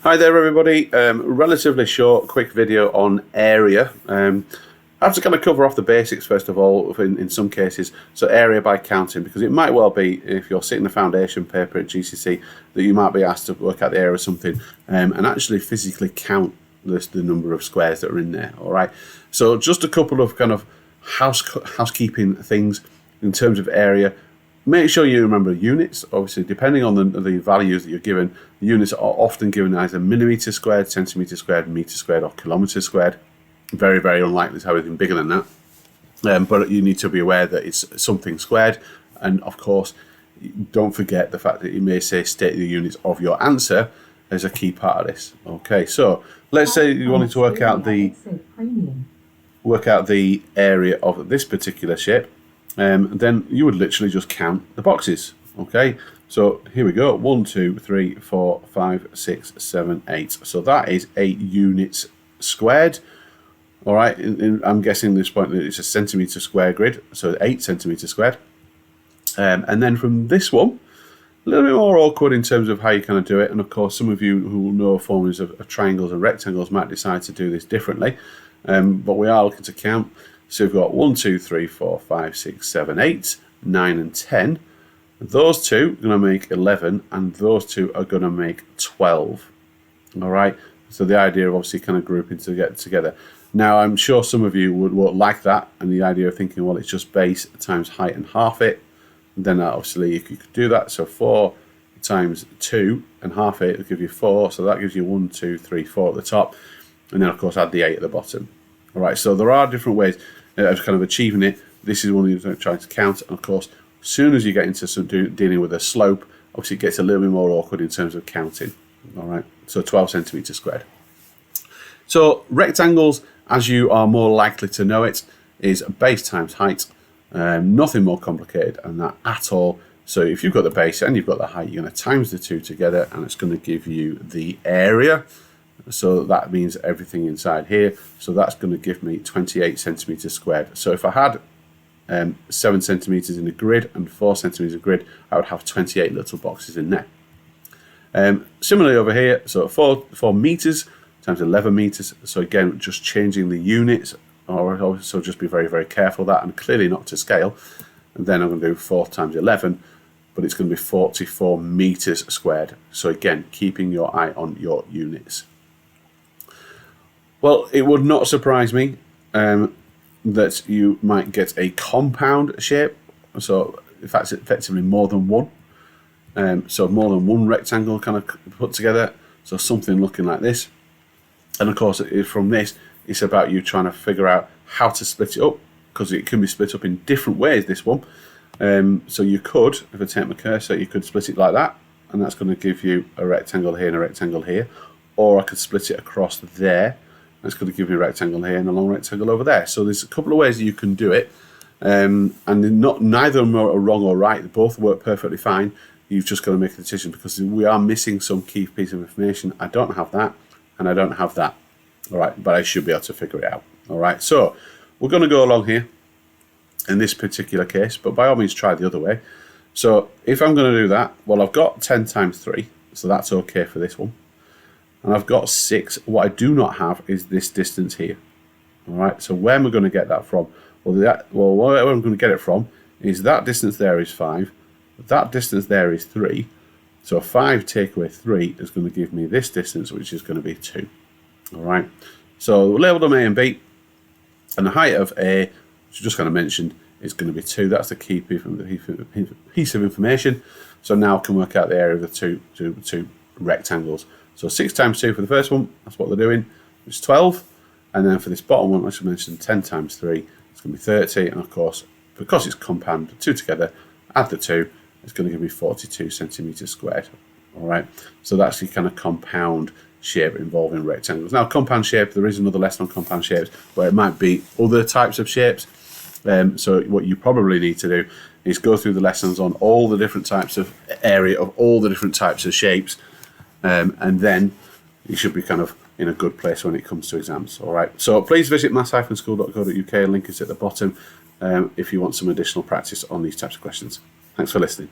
Hi there everybody, relatively short, quick video on area. I have to kind of cover off the basics first of all in some cases, so area by counting, because it might well be, if you're sitting the foundation paper at GCSE, that you might be asked to work out the area of something and actually physically count the number of squares that are in there, alright? So just a couple of kind of housekeeping things in terms of area. Make sure you remember units. Obviously, depending on the values that you're given, the units are often given either millimetre squared, centimetre squared, metre squared, or kilometre squared. Very, very unlikely to have anything bigger than that. But you need to be aware that it's something squared. And of course, don't forget the fact that you may say state the units of your answer as a key part of this. Okay, so let's say you wanted to work out the area of this particular shape. Then you would literally just count the boxes. Okay, so here we go, 1, 2, 3, 4, 5, 6, 7, 8. So that is 8 units squared. All right, I'm guessing at this point that it's a centimetre square grid, so 8 centimetres squared. And then from this one, a little bit more awkward in terms of how you kind of do it. And of course, some of you who know formulas of triangles and rectangles might decide to do this differently. But we are looking to count. So we've got 1, 2, 3, 4, 5, 6, 7, 8, 9 and 10. Those two are going to make 11 and those two are going to make 12. All right. So the idea of obviously kind of grouping to get together. Now I'm sure some of you would like that, and the idea of thinking, well, it's just base times height and half it. And then obviously you could do that. So 4 times 2 and half it will give you 4. So that gives you 1, 2, 3, 4 at the top. And then of course add the 8 at the bottom. All right. So there are different ways of kind of achieving it. This is one you're trying to count, and of course, as soon as you get into some dealing with a slope, obviously it gets a little bit more awkward in terms of counting. All right, so 12 centimetres squared. So rectangles, as you are more likely to know it, is base times height. Nothing more complicated than that at all. So if you've got the base and you've got the height, you're going to times the two together, and it's going to give you the area. So that means everything inside here. So that's going to give me 28 centimetres squared. So if I had 7 centimetres in a grid and 4 centimetres in a grid, I would have 28 little boxes in there. Similarly over here, so 4 metres times 11 metres. So again, just changing the units, so just be very, very careful of that, and clearly not to scale. And then I'm going to do 4 times 11, but it's going to be 44 metres squared. So again, keeping your eye on your units. Well, it would not surprise me that you might get a compound shape. So in fact, it's effectively more than one. So more than one rectangle kind of put together. So something looking like this. And of course, from this, it's about you trying to figure out how to split it up, because it can be split up in different ways, this one. So you could, if I take my cursor, you could split it like that. And that's going to give you a rectangle here and a rectangle here. Or I could split it across there. That's going to give you a rectangle here and a long rectangle over there. So there's a couple of ways that you can do it, and neither of them are wrong or right. They both work perfectly fine. You've just got to make a decision, because we are missing some key piece of information. I don't have that, and I don't have that. All right, but I should be able to figure it out. All right, so we're going to go along here in this particular case, but by all means try the other way. So if I'm going to do that, well, I've got 10 times 3, so that's okay for this one. And I've got 6. What I do not have is this distance here. All right, so where am I going to get that from? Well, where I'm going to get it from is that distance there is 5. That distance there is 3. So 5 take away 3 is going to give me this distance, which is going to be 2. All right, so we'll label them A and B. And the height of A, which I just kind of mentioned, is going to be 2. That's the key piece of information. So now I can work out the area of the two rectangles. So 6 times 2 for the first one, that's what they're doing, which is 12. And then for this bottom one, I should mention 10 times 3, it's going to be 30. And of course, because it's compound, the two together, add the 2, it's going to give me 42 centimetres squared. All right, so that's the kind of compound shape involving rectangles. Now, compound shape, there is another lesson on compound shapes where it might be other types of shapes. So what you probably need to do is go through the lessons on all the different types of area of all the different types of shapes. And then you should be kind of in a good place when it comes to exams. All right. So please visit maths-school.co.uk. Link is at the bottom if you want some additional practice on these types of questions. Thanks for listening.